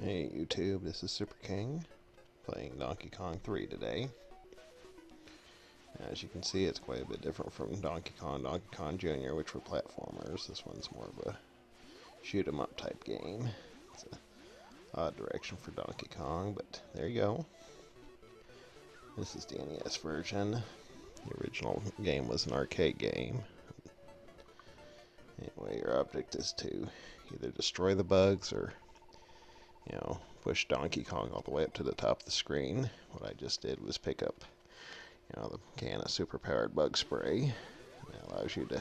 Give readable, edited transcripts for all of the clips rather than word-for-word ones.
Hey YouTube, this is Super King playing Donkey Kong 3 today. As you can see, it's quite a bit different from Donkey Kong Jr., which were platformers. This one's more of a shoot 'em up type game. It's an odd direction for Donkey Kong, but there you go. This is the NES version. The original game was an arcade game. Anyway, your object is to either destroy the bugs or push Donkey Kong all the way up to the top of the screen. What I just did was pick up, the can of superpowered bug spray. That allows you to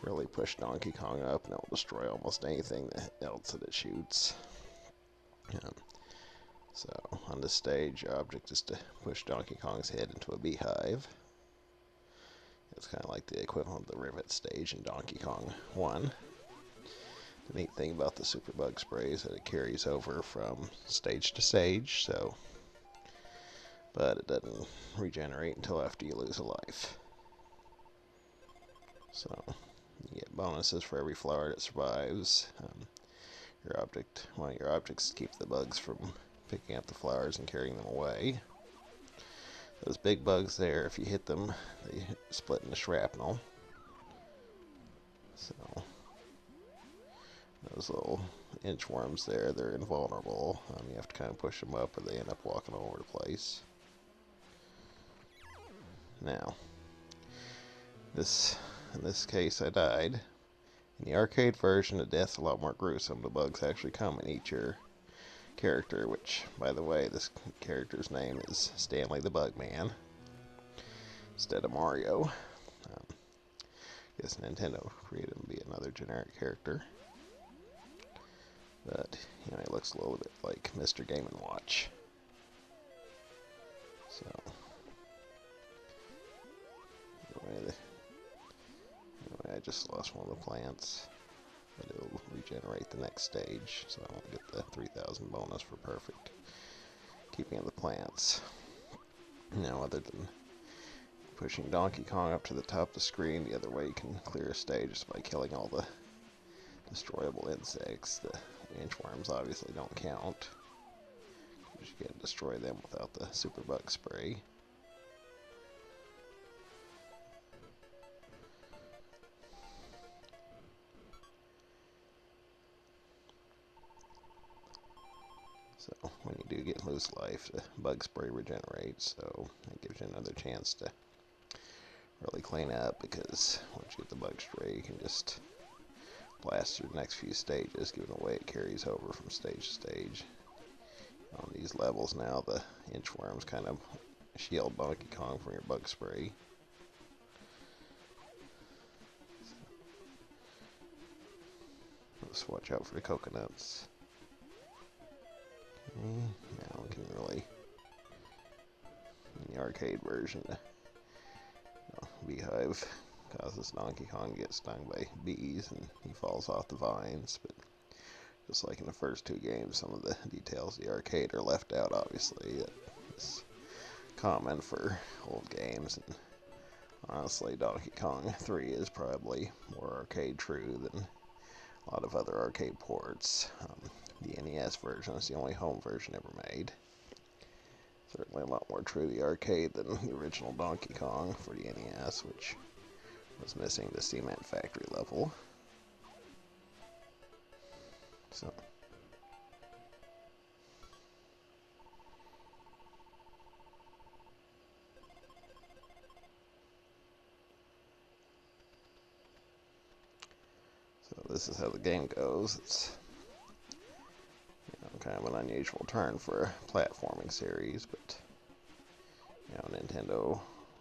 really push Donkey Kong up, and it will destroy almost anything else that it shoots. So on this stage, your object is to push Donkey Kong's head into a beehive. It's kind of like the equivalent of the rivet stage in Donkey Kong 1. The neat thing about the super bug spray is that it carries over from stage to stage, but it doesn't regenerate until after you lose a life. So you get bonuses for every flower that survives. One of your objects keeps the bugs from picking up the flowers and carrying them away. Those big bugs there, if you hit them, they split into shrapnel. So those little inchworms there, they're invulnerable. You have to kind of push them up or they end up walking all over the place. Now, in this case I died. In the arcade version, the death's a lot more gruesome. The bugs actually come and eat your character, which, by the way, this character's name is Stanley the Bug Man instead of Mario. I guess Nintendo created him to be another generic character. But, he looks a little bit like Mr. Game & Watch. So, anyway, I just lost one of the plants, but it'll regenerate the next stage, so I won't get the 3,000 bonus for perfect keeping of the plants. Now, other than pushing Donkey Kong up to the top of the screen, the other way you can clear a stage is by killing all the destroyable insects. The inchworms obviously don't count, because you can't destroy them without the super bug spray. So when you do lose life, the bug spray regenerates, so it gives you another chance to really clean up, because once you get the bug spray, you can just blast through the next few stages, giving away it carries over from stage to stage. On these levels now, the inchworms kind of shield Donkey Kong from your bug spray. Just watch out for the coconuts. Now we can really, in the arcade version, the beehive causes Donkey Kong to get stung by bees and he falls off the vines, but just like in the first two games, some of the details of the arcade are left out, obviously. It's common for old games, and honestly, Donkey Kong 3 is probably more arcade true than a lot of other arcade ports. The NES version is the only home version ever made. Certainly a lot more true to the arcade than the original Donkey Kong for the NES, which was missing the cement factory level. So this is how the game goes. It's kind of an unusual turn for a platforming series, but Nintendo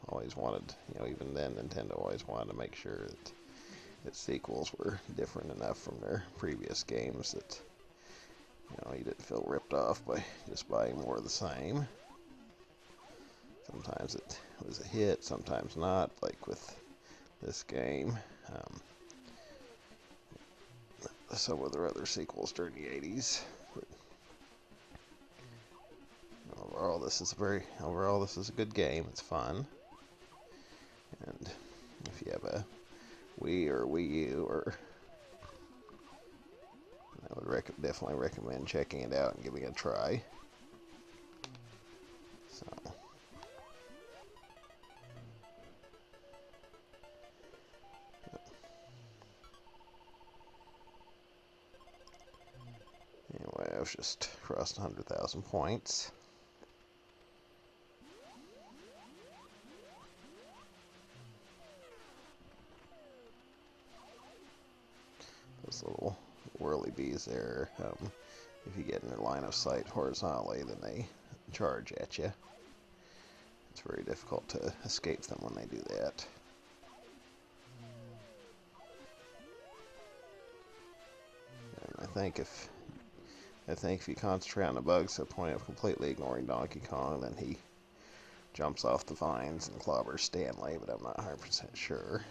always wanted, even then Nintendo always wanted to make sure that its sequels were different enough from their previous games that you didn't feel ripped off by just buying more of the same. Sometimes it was a hit, sometimes not, like with this game. Some of their other sequels during the 80s. But overall, this is a good game. It's fun. And if you have a Wii or Wii U, I would recommend definitely recommend checking it out and giving it a try. So, anyway, I was just crossed 100,000 points. Those little whirly bees there, if you get in their line of sight horizontally, then they charge at you. It's very difficult to escape them when they do that. And I think if you concentrate on the bugs to the point of completely ignoring Donkey Kong, then he jumps off the vines and clobbers Stanley, but I'm not 100% sure.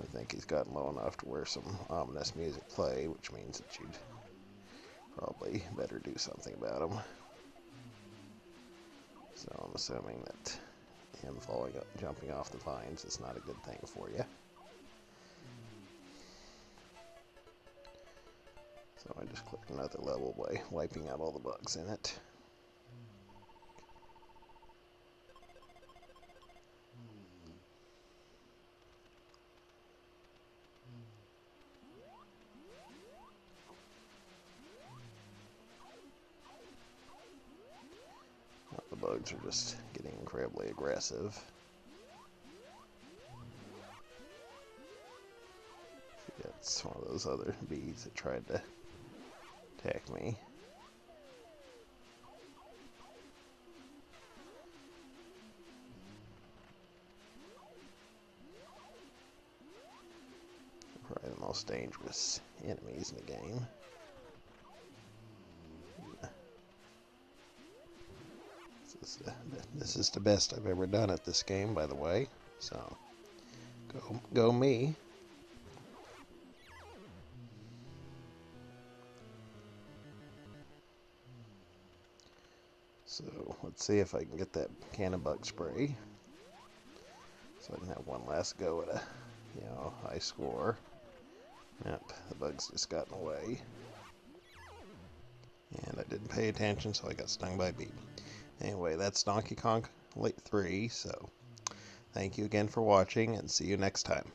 I think he's gotten low enough to where some ominous music play, which means that you'd probably better do something about him. So I'm assuming that him falling up, jumping off the vines is not a good thing for you. So I just clicked another level by wiping out all the bugs in it. The bugs are just getting incredibly aggressive. It's one of those other bees that tried to attack me. Probably the most dangerous enemies in the game. This is the best I've ever done at this game, by the way. So, go me. So, let's see if I can get that can of bug spray. So I can have one last go at a, high score. Yep, the bugs just got in the way. And I didn't pay attention, so I got stung by a bee. Anyway, that's Donkey Kong 3, so thank you again for watching, and see you next time.